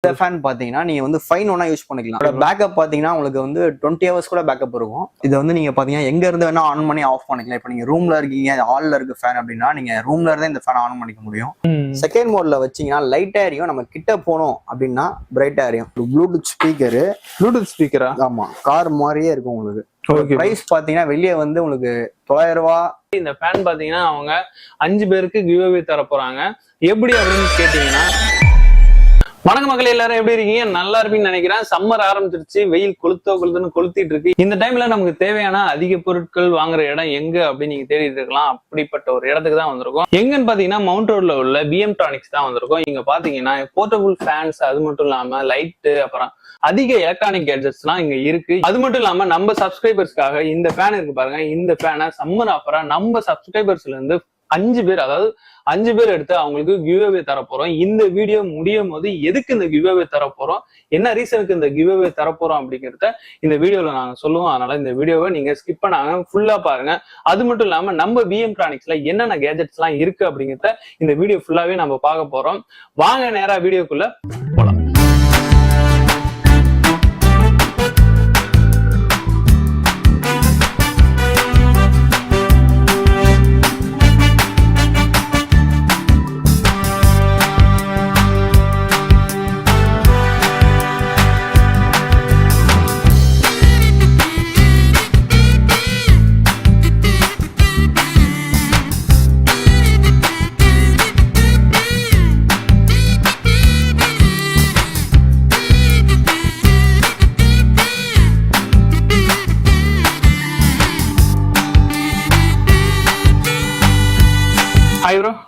இந்த ஃபேன் பாத்தீங்கன்னா நீங்க வந்து ஃபைன் ஒன்னா யூஸ் பண்ணிக்கலாம். பேக்கப் பாத்தீங்கன்னா உங்களுக்கு வந்து 20 ஹவர்ஸ் கூட பேக்கப் இருக்கும். இதை வந்து நீங்க பாத்தீங்கன்னா எங்க இருந்து வேணா ஆன் பண்ணி ஆஃப் பண்ணிக்கலாம். இப்போ நீங்க ரூம்ல இருக்கீங்க, ஹால்ல இருக்க ஃபேன் அப்படின்னா நீங்க ரூம்ல இருந்தே இந்த ஃபேன் ஆன் பண்ணிக்க முடியும். செகண்ட் மோட்ல வச்சீங்கன்னா லைட் ஏரியும், நம்ம கிட்ட போனோம் அப்படின்னா பிரைட் ஏரியும். ப்ளூடூத் ஸ்பீக்கரா? ஆமா, கார் மாதிரியே இருக்கும் உங்களுக்கு. பிரைஸ் பாத்தீங்கன்னா வெளியே வந்து உங்களுக்கு 900 ரூபாய். இந்த ஃபேன் பாத்தீங்கன்னா அவங்க 5 பேருக்கு கிவ் அவே தர போறாங்க. எப்படி அப்படின்னு கேட்டீங்கன்னா, வணக்கம் மக்கள், எல்லாரும் எப்படி இருக்கீங்க? நல்லா இருப்பீங்கன்னு நினைக்கிறேன். சம்மர் ஆரம்பிச்சிருச்சு, வெயில் கொளுத்துன்னு கொளுத்திட்டு இருக்கு. இந்த டைம்ல நமக்கு தேவையான அதிக பொருட்கள் வாங்குற இடம் எங்க அப்படின்னு நீங்க தேடிட்டு இருக்கலாம். அப்படிப்பட்ட ஒரு இடத்துக்கு தான் வந்திருக்கோம். எங்கன்னு பாத்தீங்கன்னா மவுண்ட் ரோட்ல உள்ள பிஎம்ட்ரானிக்ஸ் தான் வந்திருக்கோம். இங்க பாத்தீங்கன்னா போர்ட்டபிள் ஃபேன்ஸ், அது மட்டும் இல்லாம லைட்டு, அப்புறம் அதிக எலக்ட்ரானிக் கேட்ஜெட்ஸ் எல்லாம் இங்க இருக்கு. அது மட்டும் இல்லாம நம்ம சப்ஸ்கிரைபர்ஸ்க்காக இந்த ஃபேன் இருக்கு பாருங்க. இந்த ஃபேனை சம்மர் ஆஃபரா நம்ம சப்ஸ்கிரைபர்ஸ்ல இருந்து 5 பேர், அதாவது 5 பேர் எடுத்து அவங்களுக்கு கிவ் அவே தர போறோம். இந்த வீடியோ முடியும் போது எதுக்கு இந்த கிவ் அவே தர போறோம், என்ன ரீசனுக்கு இந்த கிவ் அவே தர போறோம் அப்படிங்கிறத இந்த வீடியோல நாங்க சொல்லுவோம். அதனால இந்த வீடியோவை நீங்க ஸ்கிப் பண்ணாங்க ஃபுல்லா பாருங்க. அது மட்டும் இல்லாம நம்ம பிஎம்ட்ரானிக்ஸ்ல என்னென்ன கேஜெட்ஸ் எல்லாம் இருக்கு அப்படிங்கிறத இந்த வீடியோ ஃபுல்லாவே நம்ம பார்க்க போறோம். வாங்க நேரா வீடியோக்குள்ள போலாம்.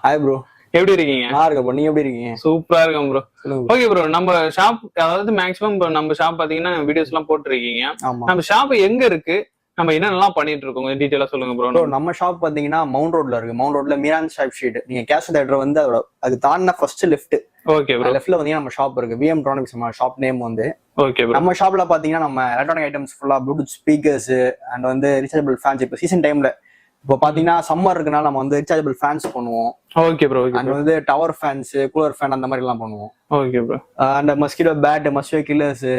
ஹாய் ப்ரோ, எப்படி இருக்கீங்க? நல்லா இருக்க ப்ரோ, நீங்க எப்படி இருக்கீங்க? சூப்பரா இருக்கேன் ப்ரோ. ஓகே ப்ரோ, நம்ம ஷாப், அதாவது மேக்ஸிமம் நம்ம ஷாப் பாத்தீங்கன்னா வீடியோஸ் எல்லாம் போட்டுருக்கீங்க. நம்ம ஷாப் எங்க இருக்கு, நம்ம என்னென்னலாம் பண்ணிட்டு இருக்கோம், டீடைலா சொல்லுங்க ப்ரோ. நம்ம ஷாப் பாத்தீங்கன்னா மவுண்ட் ரோட்ல இருக்கு. மவுண்ட் ரோட்ல மீரான் ஷாப் ஷீட். நீங்க கேஷ் தேட்டர் வந்து அது தாண்டின ஃபர்ஸ்ட் லெஃப்ட். ஓகே ப்ரோ, லெஃப்ட்ல வந்தீங்கன்னா நம்ம ஷாப் இருக்கு. பிஎம்ட்ரானிக்ஸ் நம்ம ஷாப் நேம் வந்து. ஓகே ப்ரோ, நம்ம ஷாப்ல பாத்தீங்கன்னா நம்ம எலக்ட்ரானிக் ஐட்டம்ஸ் ஃபுல்லா, ப்ளூடூத் ஸ்பீக்கர்ஸ் அண்ட் வந்து ரீசார்ஜபிள் ஃபேன்ஸ். இப்போ சீசன் டைம்ல இப்போ பாத்தீங்கன்னா சம்மர் இருக்குனால நம்ம வந்து ரீசார்ஜபிள் ஃபேன்ஸ் பண்ணுவோம். Okay bro. அண்ட் வந்து டவர் ஃபேன்ஸ், கூலர் ஃபேன் அந்த மாதிரி எல்லாம் பண்ணுவோம். Okay bro. And mosquito bat, mosquito killers,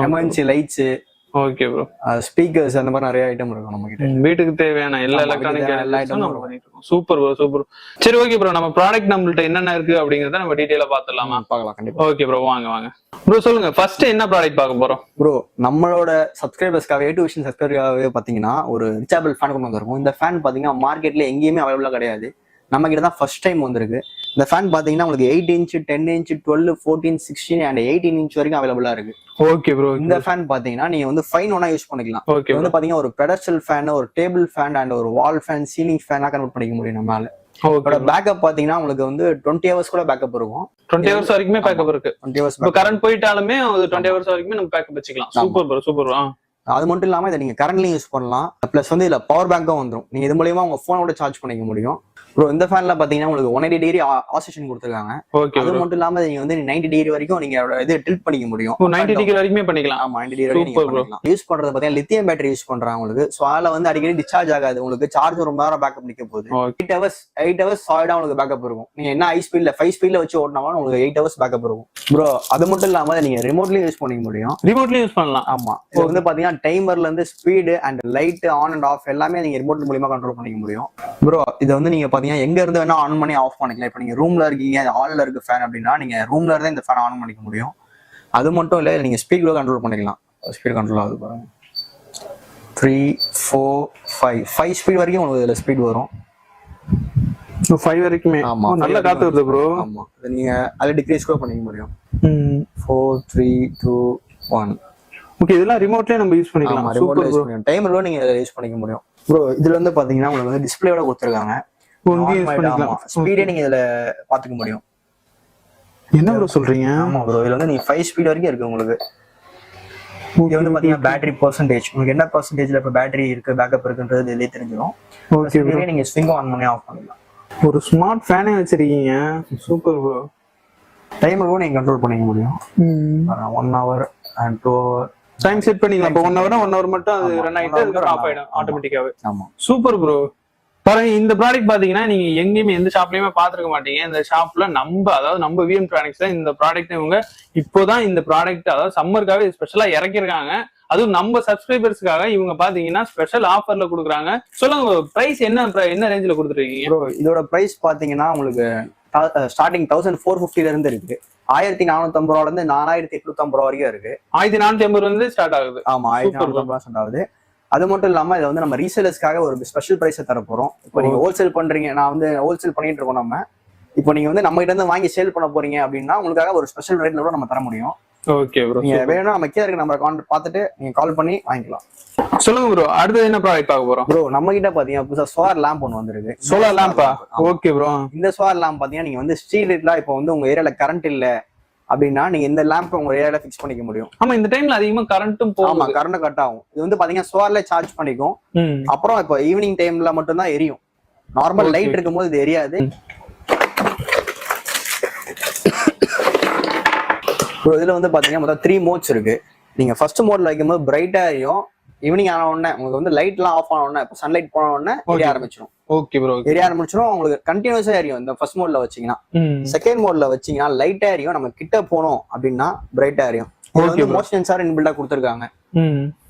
emergency lights, okay bro, speakers, அந்த மாதிரி நிறைய ஐட்டம் இருக்கும் நம்ம கிட்ட. வீட்டுக்கு தேவையான எல்லா எலக்ட்ரானிக் ஐட்டம்ஸும் நம்ம பண்ணிட்டு இருக்கோம். Super bro, super. சரி, ஓகே ப்ரோ, நம்ம ப்ராடக்ட் நம்மள்ட்ட என்னென்ன இருக்கு அப்படிங்கறத நம்ம டீடைலா பாத்துடலாமா? பார்க்கலாம், கண்டிப்பா. ஓகே ப்ரோ, வாங்க ப்ரோ, சொல்லுங்க. ஃபர்ஸ்ட் என்ன ப்ராடக்ட் பார்க்க போறோம் ப்ரோ? நம்மளோட சப்ஸ்கிரைபர்ஸ்க்காக, A2 விஷன் சப்ஸ்கிரைபர்காகவே பாத்தீங்கன்னா ஒரு ரீசார்ஜபிள் ஃபேன் கொண்டு வந்திருக்கும். இந்த ஃபேன் பாத்தீங்கன்னா மார்க்கெட்ல எங்கேயுமே அவைலபிளா கிடையாது. நம்ம கிட்ட தான் ஃபர்ஸ்ட் டைம் வந்திருக்கு. இந்த ஃபேன் பாத்தீங்கன்னா உங்களுக்கு 8 இன்ச், 10 இன்ச், 12, 14, 16 அண்ட் 18 இன்ச் வரைக்கும் அவைலபிளா இருக்கு. Okay bro. இந்த ஃபேன் பாத்தீங்கன்னா நீங்க வந்து ஃபைன் ஒன்னா யூஸ் பண்ணிக்கலாம். ஓகே வந்து பாத்தீங்கன்னா ஒரு பெடஸ்டல் ஃபேன், ஒரு டேபிள் ஃபேன் அண்ட் ஒரு வால் ஃபேன், சீலிங் ஃபேனா கன்வெர்ட் பண்ணிக்க முடியும் நம்மளால. பேக்கப் பாத்தீங்கன்னா உங்களுக்கு வந்து 20 ஹவர்ஸ் கூட பேக்கப் இருக்கும். 20 ஹவர்ஸ் வரைக்குமே பேக்கப் இருக்கு. 20 ஹவர்ஸ். இப்போ கரண்ட் போயிட்டாலுமே 20 ஹவர்ஸ் வரைக்குமே நம்ம பேக்கப் வச்சுக்கலாம். Super bro, super. அது மட்டும் இல்லாம இதை நீங்க கரண்ட்லயும் யூஸ் பண்ணலாம். பிளஸ் வந்து இதுல பவர் பேங்கும் வந்துடும். நீங்க இது மூலமா உங்க போனோட சார்ஜ் பண்ணிக்க முடியும். ப்ரோ, இந்த ஃபேன்ல பாத்தீங்கன்னா உங்களுக்கு 180 டிகிரி ஆசிலேஷன் கொடுத்துருக்காங்க. அது மட்டும் இல்லாம நீங்க வந்து 90 டிகிரி வரைக்கும் நீங்க இது டில்ட் பண்ணிக்க முடியும். 90 டிகிரி வரைக்குமே பண்ணிக்கலாம். ஆமா, 90 டிகிரி வரைக்கும் பண்ணிக்கலாம். யூஸ் பண்றது பாத்தீங்கன்னா லித்தியம் பேட்டரி யூஸ் பண்றாங்க உங்களுக்கு. சோ அதுல வந்து அடிக்கடி டிஸ்சார்ஜ் ஆகாது. உங்களுக்கு சார்ஜ் ரொம்ப நேரம் பேக்கப் நிக்க போகுது. 8 ஹவர்ஸ் சாலிடா உங்களுக்கு பேக்கப் இருக்கும். நீங்க என்ன ஹை ஸ்பீட்ல 5 ஸ்பீட்ல வச்சு ஓடினாலும் உங்களுக்கு 8 ஹவர்ஸ் பேக்கப் இருக்கும் ப்ரோ. அது மட்டும் இல்லாம நீங்க ரிமோட்லயும் யூஸ் பண்ணிக்க முடியும். ரிமோட்லயும் யூஸ் பண்ணலாம். ஆமா, இது வந்து பாத்தீங்கன்னா டைமர்ல இருந்து speed and light on and half எல்லாமே நீங்க ரிமோட் மூலமா கண்ட்ரோல் பண்ணிக்க முடியும் ப்ரோ. இது வந்து நீங்க பாத்தீங்கன்னா எங்க இருந்து வேணா ஆன் பண்ணி ஆஃப் பண்ணிக்கலாம். இப்போ நீங்க ரூம்ல இருக்கீங்க, ஹால்ல இருக்க ஃபேன் அப்படின்னா நீங்க ரூம்ல இருந்தே இந்த ஃபேன் ஆன் பண்ணிக்க முடியும். அது மட்டும் இல்ல, நீங்க ஸ்பீட் கூட கண்ட்ரோல் பண்ணிக்கலாம். ஸ்பீட் கண்ட்ரோல் ஆகுது பாருங்க. 3, 4, 5 ஸ்பீட் வரைக்கும் உங்களுக்கு இதுல ஸ்பீட் வரும். 5 வரைக்குமே. ஆமா, நல்ல காத்து வருது ப்ரோ. ஆமா, நீங்க அதை டிக்ரீஸ் கூட பண்ணிக்க முடியும். 4, 3, 2, 1. ஓகே, இதெல்லாம் ரிமோட்லயே நம்ம யூஸ் பண்ணிக்கலாம். ரிமோட்ல யூஸ் பண்ணிக்கலாம். டைமர்ல நீங்க யூஸ் பண்ணிக்க முடியும் ப்ரோ. இதுல வந்து பாத்தீங்கன்னா உங்களுக்கு வந்து டிஸ்ப்ளேயோட கொடுத்திருக்காங்க. ஸ்பீடே நீங்க இதுல பாத்துக்க முடியும். என்ன ப்ரோ சொல்றீங்க? ஆமா ப்ரோ, இதுல வந்து நீங்க 5 ஸ்பீட் வரைக்கும் இருக்கு உங்களுக்கு. இது வந்து பாத்தீங்கன்னா பேட்டரி பெர்சன்டேஜ், உங்களுக்கு என்ன பெர்சன்டேஜ்ல இப்ப பேட்டரி இருக்கு, பேக்கப் இருக்குன்றது இதுலயே தெரிஞ்சிடும். ஓகே ப்ரோ, நீங்க ஸ்விங் ஆன் பண்ணி ஆஃப் பண்ணலாம். ஒரு ஸ்மார்ட் ஃபேனே வச்சிருக்கீங்க. Super bro. டைமர் கூட நீங்க கண்ட்ரோல் பண்ணிக்க முடியும். 1 hour and 2 hour time set பண்ணிக்கலாம். இப்போ 1 hour மட்டும் அது ரன் ஆயிட்டு அதுக்கு ஆஃப் ஆயிடும் ஆட்டோமேட்டிக்காவே. ஆமா, சூப்பர் ப்ரோ. பாருங்க இந்த ப்ராடக்ட் பாத்தீங்கன்னா நீங்க எங்கேயுமே எந்த ஷாப்லயுமே பாத்துருக்க மாட்டீங்க. இந்த ஷாப்ல நம்ம விஎம் ப்ராடக்ட்ஸ் இந்த ப்ராடக்ட் இவங்க இப்போதான் இந்த ப்ராடக்ட் அதாவது சம்மருக்காக ஸ்பெஷலா இறக்கிருக்காங்க. அதுவும் நம்ம சப்ஸ்கிரைபர்ஸ்க்காக இவங்க பாத்தீங்கன்னா ஸ்பெஷல் ஆஃபர்ல கொடுக்குறாங்க. சொல்லுங்க பிரைஸ் என்ன ரேஞ்சில கொடுத்துருக்கீங்க? இதோட பிரைஸ் பாத்தீங்கன்னா உங்களுக்கு ஸ்டார்டிங் 1450 இருந்து இருக்கு. 1450 ரூபால இருந்து 4850 ரூபா வரைக்கும் இருக்கு. 1450 வந்து ஸ்டார்ட் ஆகுது. ஆமா 1450 ஸ்டார்ட் ஆகுது. அது மட்டும் இல்லாம இதை வந்து நம்ம ரீசேலர்ஸ்க்காக ஒரு ஸ்பெஷல் பிரைஸ் தர போறோம். இப்போ நீங்க ஹோல்சேல் பண்றீங்க, நான் வந்து ஹோல்சேல் பண்ணிட்டு இருக்கோம். நம்ம இப்போ நீங்க வந்து நம்ம கிட்ட இருந்து வாங்கி சேல் பண்ண போறீங்க அப்படின்னா உங்களுக்காக ஒரு ஸ்பெஷல் ரேட்ல கூட நம்ம தர முடியும். Okay bro. நீங்க வேணும்னா நம்ம கீழ இருக்க நம்பரை கான்டாக்ட் பார்த்துட்டு நீங்க கால் பண்ணி வாங்கிக்கலாம். சொல்லுங்க ப்ரோ, அடுத்து என்ன ப்ராடக்ட் பார்க்க போறோம்? ப்ரோ நம்ம கிட்ட பாத்தீங்கன்னா புதுசா சோலார் லேம்ப் ஒன்று வந்திருக்கு. சோலார் லேம்பா? Okay bro. இந்த சோலார் லேம்ப் பாத்தீங்கன்னா நீங்க வந்து ஸ்ட்ரீட் லைட்ல இப்போ வந்து உங்க ஏரியால கரண்ட் இல்ல அப்படின்னா நீங்க இந்த லேம்ப் உங்க ஏரியால ஃபிக்ஸ் பண்ணிக்க முடியும். ஆமா இந்த டைம்ல அதிகமா கரண்ட்டும் போகும். ஆமா கரண்ட் கட் ஆகும். இது வந்து பாத்தீங்கன்னா சோலார்ல சார்ஜ் பண்ணிக்கும். அப்புறம் இப்போ ஈவினிங் டைம்ல மட்டும் தான் எரியும். நார்மல் லைட் இருக்கும்போது இது எரியாது. இதுல வந்து பாத்தீங்கன்னா மொத்தம் 3 மோட்ஸ் இருக்கு. நீங்க ஃபர்ஸ்ட் மோட்ல வைக்கும்போது பிரைட்டா எரியும். ஈவினிங் ஆன உடனே உங்களுக்கு வந்து லைட் எல்லாம் ஆஃப் ஆன உடனே இப்போ சன்லைட் போன உடனே எரிய ஆரம்பிச்சிடும். Okay bro. எரிய ஆரம்பிச்சிடும். உங்களுக்கு கண்டினியூஸா எரியும். இந்த ஃபர்ஸ்ட் மோட்ல வச்சீங்கன்னா. செகண்ட் மோட்ல வச்சீங்கன்னா லைட்டா எரியும். நம்ம கிட்ட போனோம் அப்படின்னா பிரைட்டா எரியும். மோஷன் சென்சார் இன்பில்டா கொடுத்துருக்காங்க.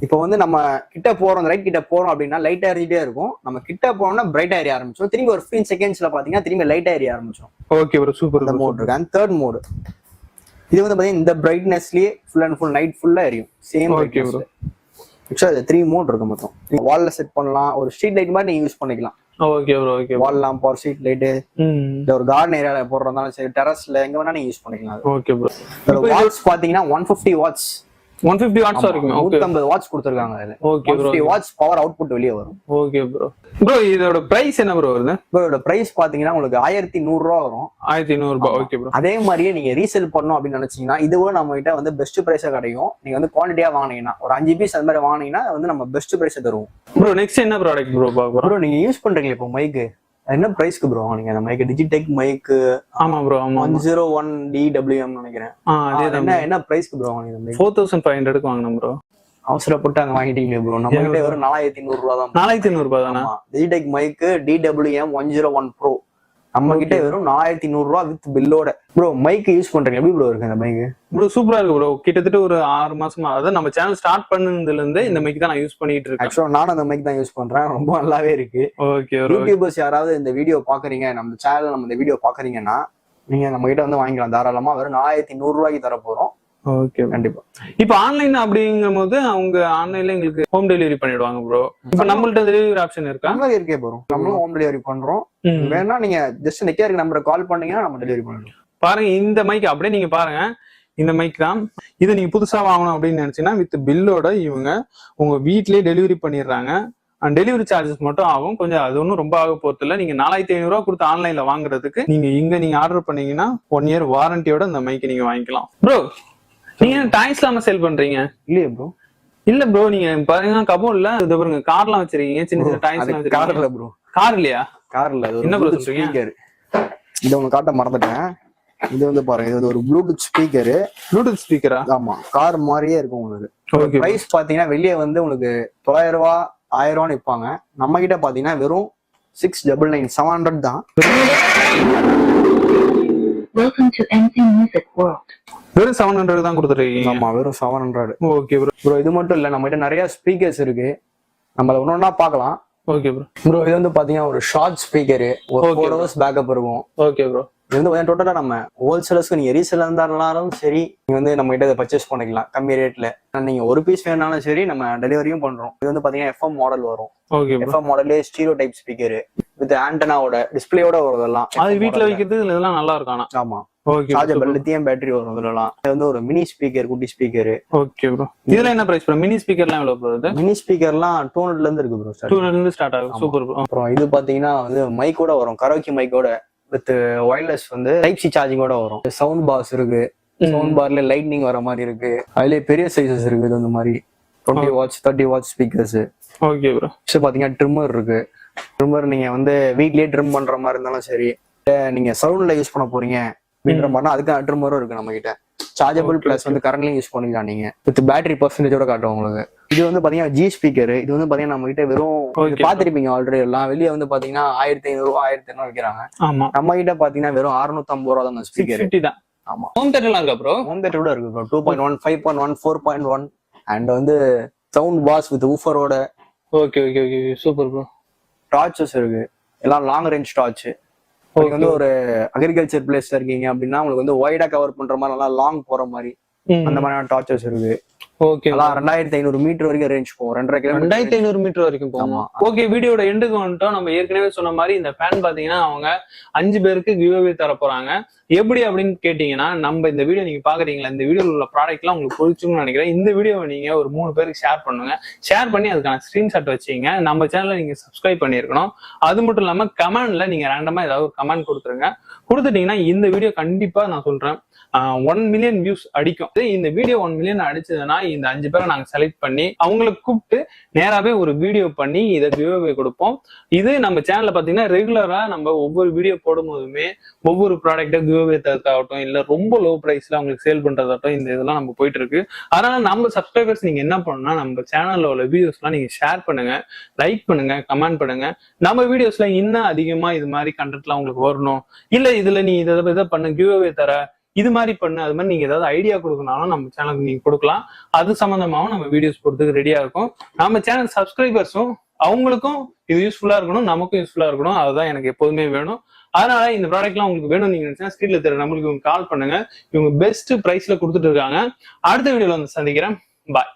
இப்போ வந்து நம்ம கிட்ட போறோம், லைட் கிட்ட போறோம் அப்படின்னா லைட்டா எரிஞ்சிட்டே இருக்கும். நம்ம கிட்ட போனோம்னா பிரைட்டா எரிய ஆரம்பிச்சிடும். திரும்பி ஒரு 15 செகண்ட்ஸ்ல பாத்தீங்கன்னா திரும்பி லைட்டா எரிய ஆரம்பிச்சிடும். Okay bro, super. இந்த மோட் இருக்கு. அண்ட் தேர்ட் மோடு இது வந்து பாத்தீங்கன்னா இந்த பிரைட்னஸ்லயே ஃபுல் அண்ட் ஃபுல் நைட் ஃபுல்லா எரியும். சேம். Okay bro. ஆக்சுவலா 3 மோட் இருக்கு மொத்தம். நீங்க வால்ல செட் பண்ணலாம், ஒரு ஸ்ட்ரீட் லைட் மாதிரி நீங்க யூஸ் பண்ணிக்கலாம். Okay bro. ஓகே. வால் லாம்ப் ஆர் ஸ்ட்ரீட் லைட் இல்ல ஒரு கார்டன் ஏரியால போடுறதாலும் சரி, டெரஸ்ல எங்க வேணா நீங்க யூஸ் பண்ணிக்கலாம். Okay bro. வாட்ஸ் பாத்தீங்கன்னா 150 வாட்ஸ் 150 வாட்ஸ் வரைக்கும். ஓகே. 150 வாட்ஸ் கொடுத்திருக்காங்க அதுல. Okay bro. 150 watts power output வெளிய வரும். Okay bro. ப்ரோ இதோட பிரைஸ் என்ன ப்ரோ வருது? இதோட பிரைஸ் பாத்தீங்கன்னா உங்களுக்கு 1100 ரூபா வரும். 1100 ரூபாய். Okay bro. அதே மாதிரியே நீங்க ரீசேல் பண்ணணும் அப்படின்னு நினைச்சீங்கன்னா இதுவும் நம்ம கிட்ட வந்து பெஸ்ட் பிரைஸா கிடைக்கும். நீங்க வந்து குவான்டிட்டியா வாங்கினீங்கன்னா ஒரு 5 பீஸ் அந்த மாதிரி வாங்கினீங்கன்னா வந்து நம்ம பெஸ்ட் பிரைஸ் தருவோம். ப்ரோ நெக்ஸ்ட் என்ன ப்ராடக்ட் ப்ரோ பாக்குறோம்? ப்ரோ நீங்க யூஸ் பண்றீங்க இப்போ மைக்கு, என்ன பிரைஸ்க்கு ப்ரோ வாங்குனீங்க அந்த மைக்? Digitek mic. ஆமா ப்ரோ. ஆமா 101 DWM நினைக்கிறேன். அதேதான். என்ன பிரைஸ்க்கு ப்ரோ வாங்குனீங்க மைக்? 4500க்கு வாங்குனோம் ப்ரோ. அவசரப்பட்டு அங்க வாங்கிட்டீங்களே ப்ரோ. நம்ம கிட்ட வெறும் 4800 ரூபா தான். 4800 ரூபாய் தானா? டிஜிடெக் மைக் DWM 101 Pro நம்ம கிட்ட வெறும் 4100 ரூபா வித் பில்லோட. ப்ரோ மைக் யூஸ் பண்றீங்க, எப்படி ப்ரோ இருக்கு அந்த மைக்? ப்ரோ சூப்பரா இருக்கு ப்ரோ. கிட்டத்தட்ட ஒரு 6 மாசமா, அதாவது நம்ம சேனல் ஸ்டார்ட் பண்ணதுல இருந்து இந்த மைக் தான் நான் யூஸ் பண்ணிட்டு இருக்கேன். ஆக்சுவலா நானும் அந்த மைக் தான் யூஸ் பண்றேன். ரொம்ப நல்லாவே இருக்கு. ஓகே. யூடியூபர்ஸ் யாராவது இந்த வீடியோ பாக்குறீங்க, நம்ம சேனல் நம்ம இந்த வீடியோ பாக்குறீங்கன்னா நீங்க நம்ம கிட்ட வந்து வாங்கிக்கலாம் தாராளமா. வெறும் 4100 ரூபாய்க்கு தர போறோம். ஓகே கண்டிப்பா. இப்ப ஆன்லைன் அப்படிங்கும் போது அவங்க ஆன்லைன்ல எங்களுக்கு ஹோம் டெலிவரி பண்ணிடுவாங்க ப்ரோ. இப்ப நம்மள்ட்ட டெலிவரி ஆப்ஷன் இருக்கா? நம்மளே இருக்கே ப்ரோ. நம்மளும் ஹோம் டெலிவரி பண்றோம். வேணா நீங்க ஜஸ்ட் நெக்கியா இருக்க நம்பரை கால் பண்ணீங்கன்னா நம்ம டெலிவரி பண்ணுவோம். பாருங்க இந்த மைக் அப்படியே நீங்க பாருங்க. இந்த மைக் தான். இதை நீங்க புதுசா வாங்கணும் அப்படின்னு நினைச்சீங்கன்னா வித் பில்லோட இவங்க உங்க வீட்லயே டெலிவரி பண்ணிடுறாங்க. டெலிவரி சார்ஜஸ் மட்டும் ஆகும் கொஞ்சம். அது ஒன்றும் ரொம்ப ஆக போறது இல்லை. நீங்க 4500 ரூபா கொடுத்து ஆன்லைன்ல வாங்குறதுக்கு நீங்க ஆர்டர் பண்ணீங்கன்னா 1 இயர் வாரண்டியோட இந்த மைக் நீங்க வாங்கிக்கலாம் ப்ரோ. நீங்க டாய்ஸ் இல்லாம சேல் பண்றீங்க இல்லையா ப்ரோ? இல்ல ப்ரோ, நீங்க பாருங்க கபோர்ட்ல இது பாருங்க கார்லாம் வச்சிருக்கீங்க, சின்ன சின்ன டாய்ஸ் எல்லாம் வச்சிருக்கீங்க. கார் இல்ல ப்ரோ. கார் இல்லையா? கார் இல்ல. என்ன ப்ரோ சொல்றீங்க? இது ஒன்னு காட்ட மறந்துட்டேன். இது வந்து பாருங்க, இது ஒரு ப்ளூடூத் ஸ்பீக்கர். ப்ளூடூத் ஸ்பீக்கரா? ஆமா, கார் மாதிரியே இருக்கும் உங்களுக்கு. ஓகே. பிரைஸ் பாத்தீங்கன்னா வெளியே வந்து உங்களுக்கு 900 ரூபா 1000 ரூபான்னு விற்பாங்க. நம்ம கிட்ட பாத்தீங்கன்னா வெறும் 699 700 தான். Welcome to MC Music World. வெறும் 700 தான் கொடுத்துருக்கீங்க? ஆமா வெறும் 700. Okay bro. ப்ரோ இது மட்டும் இல்ல, நம்ம கிட்ட நிறைய ஸ்பீக்கர்ஸ் இருக்கு. நம்ம ஒன்னொன்னா பார்க்கலாம். Okay bro. ப்ரோ இது வந்து பாத்தீங்கன்னா ஒரு ஷார்ட் ஸ்பீக்கர், ஒரு 4 ஹவர்ஸ் பேக்கப் இருக்கும். Okay bro. இது வந்து டோட்டலா நம்ம ஹோல்சேலர்ஸ்க்கு நீங்க ரீசேல் இருந்தாலும் சரி, நீங்க வந்து நம்ம கிட்ட பர்ச்சேஸ் பண்ணிக்கலாம் கம்மி ரேட்ல. நீங்க ஒரு பீஸ் வேணாலும் சரி நம்ம டெலிவரியும் பண்றோம். இது வந்து பாத்தீங்கன்னா FM மாடல் வரும். ஓகே. FM மாடல்லே ஸ்டீரியோ டைப் ஸ்பீக்கர் வித் ஆண்டனாவோட டிஸ்பிளேயோட வரும். இதெல்லாம் அது வீட்ல வைக்கிறது இதெல்லாம் நல்லா இருக்கும். ஆமா. ஓகே. சார்ஜபிள் லித்தியம் பேட்டரி வரும் இதெல்லாம். இது வந்து ஒரு மினி ஸ்பீக்கர், குட்டி ஸ்பீக்கர். Okay bro. இதுல என்ன பிரைஸ் ப்ரோ? மினி ஸ்பீக்கர்லாம் எவ்வளவு ப்ரோ? இது மினி ஸ்பீக்கர்லாம் 200ல இருந்து இருக்கு ப்ரோ. 200ல இருந்து ஸ்டார்ட் ஆகும். Super bro. அப்புறம் இது பாத்தீங்கன்னா வந்து மைக்கோட வரும், கரோக்கி மைக்கோட வித் வயர்லெஸ் வந்து டைப் சி சார்ஜிங்கோட வரும். சவுண்ட் பாஸ் இருக்கு. சவுண்ட் பார்ல லைட்னிங் வர மாதிரி இருக்கு. அதுலயே பெரிய சைஸஸ் இருக்கு. இது இந்த மாதிரி 20 watts 30 watts speakers. Okay bro. பாத்தீங்கன்னா ட்ரிம்மர் இருக்கு. ட்ரிம்மர் நீங்க வந்து வீட்லயே ட்ரிம் பண்ற மாதிரி இருந்தாலும் சரி, நீங்க சவுண்ட்ல யூஸ் பண்ண போறீங்க அப்படின்ற மாதிரி அதுக்கு ட்ரிம்மரும் இருக்கு நம்ம கிட்ட. சார்ஜபிள் பிளஸ் வந்து கரண்ட்லயும் யூஸ் பண்ணிக்கலாம். நீங்க வித் பேட்டரி பர்சன்டேஜோட காட்டும் உங்களுக்கு. இது வந்து பாத்தீங்கன்னா ஜி ஸ்பீக்கர். இது வந்து பாத்தீங்கன்னா நம்ம கிட்ட வெறும் பாத்திருப்பீங்க ஆல்ரெடி எல்லாம். வெளியே வந்து பாத்தீங்கன்னா 1500 1200 விற்கிறாங்க. ஆமா, நம்ம கிட்ட பாத்தீங்கன்னா வெறும் 650 ரூபா தான் ஸ்பீக்கர். 650 தான். ஆமா, ஹோம் தியேட்டர்லாம் இருக்கா ப்ரோ? ஹோம் தியேட்டர் கூட இருக்கு ப்ரோ. 2.1, 5.1, 4.1 அண்ட் வந்து சவுண்ட் பாஸ் வித் ஊஃபரோட. Okay okay okay, super bro. Torches இருக்கு, எல்லாம் லாங் ரேஞ்ச் டார்ச். உங்களுக்கு வந்து ஒரு அக்ரிகல்ச்சர் பிளேஸ்ல இருக்கீங்க அப்படின்னா உங்களுக்கு வந்து வைடா கவர் பண்ற மாதிரி நல்லா லாங் போற மாதிரி அந்த மாதிரியான டார்ச்சஸ் இருக்கு. ஓகே, 2500 மீட்டர் வரைக்கும் ரேஞ்ச் போகும். 2.5 கிலோமீட்டர் 2500 மீட்டர் வரைக்கும் போகும். ஓகே, வீடியோட எண்டுக்கு வந்துட்டோம். நம்ம ஏற்கனவே சொன்ன மாதிரி இந்த ஃபேன் பாத்தீங்கன்னா அவங்க 5 பேருக்கு கிவ்அவே தர போறாங்க. எப்படி அப்படின்னு கேட்டீங்கன்னா, நம்ம இந்த வீடியோ நீங்க பாக்குறீங்களா, இந்த வீடியோல உள்ள ப்ராடக்ட் எல்லாம் உங்களுக்கு பிடிச்சுன்னு நினைக்கிறேன். இந்த வீடியோவை நீங்க ஒரு 3 பேருக்கு ஷேர் பண்ணுங்க. ஷேர் பண்ணி அதுக்கான ஸ்கிரீன்ஷாட் வச்சுங்க. நம்ம சேனலை நீங்க சப்ஸ்கிரைப் பண்ணிருக்கணும். அது மட்டும் இல்லாம கமெண்ட்ல நீங்க ரேண்டமா ஏதாவது ஒரு கமெண்ட் கொடுத்துருங்க. கொடுத்துட்டீங்கன்னா இந்த வீடியோ கண்டிப்பா நான் சொல்றேன் 1 மில்லியன் வியூஸ் அடிக்கும். இந்த வீடியோ 1 மில்லியன் அடிச்சதுன்னா இந்த 5 பேரை நாங்க செலக்ட் பண்ணி அவங்களுக்கு கூப்பிட்டு நேராவே ஒரு வீடியோ பண்ணி இதை கிவ்அவே கொடுப்போம். இது நம்ம சேனல்ல பாத்தீங்கன்னா ரெகுலரா நம்ம ஒவ்வொரு வீடியோ போடும் போதுமே ஒவ்வொரு ப்ராடக்ட்டை கிவ்அவே தரதாகட்டும், இல்ல ரொம்ப லோ பிரைஸ்ல அவங்களுக்கு சேல் பண்றதாகட்டும், இந்த இதெல்லாம் நம்ம போயிட்டு இருக்கு. அதனால நம்ம சப்ஸ்கிரைபர்ஸ் நீங்க என்ன பண்ணணும்னா, நம்ம சேனல்ல உள்ள வீடியோஸ் எல்லாம் நீங்க ஷேர் பண்ணுங்க, லைக் பண்ணுங்க, கமெண்ட் பண்ணுங்க. நம்ம வீடியோஸ்ல இன்னும் அதிகமா இது மாதிரி கண்டென்ட்லாம் உங்களுக்கு வரணும், இல்ல இதுல நீ இதை பண்ண கிவ்அவே தர, இது மாதிரி பண்ணு, அது மாதிரி நீங்க ஏதாவது ஐடியா கொடுக்கனாலும் நம்ம சேனலுக்கு நீங்க கொடுக்கலாம். அது சம்பந்தமாவும் நம்ம வீடியோஸ் போடுறதுக்கு ரெடியா இருக்கும். நம்ம சேனல் சப்ஸ்கிரைபர்ஸும் அவங்களுக்கும் இது யூஸ்ஃபுல்லா இருக்கணும், நமக்கும் யூஸ்ஃபுல்லா இருக்கணும். அதுதான் எனக்கு எப்போதுமே வேணும். அதனால இந்த ப்ராடக்ட்லாம் உங்களுக்கு வேணும் நீங்க நினைச்சா ஸ்கிரீன்ல தெரியற நம்மளுக்கு கால் பண்ணுங்க. இவங்க பெஸ்ட் பிரைஸ்ல கொடுத்துட்டு இருக்காங்க. அடுத்த வீடியோல வந்து சந்திக்கிறேன். பாய்.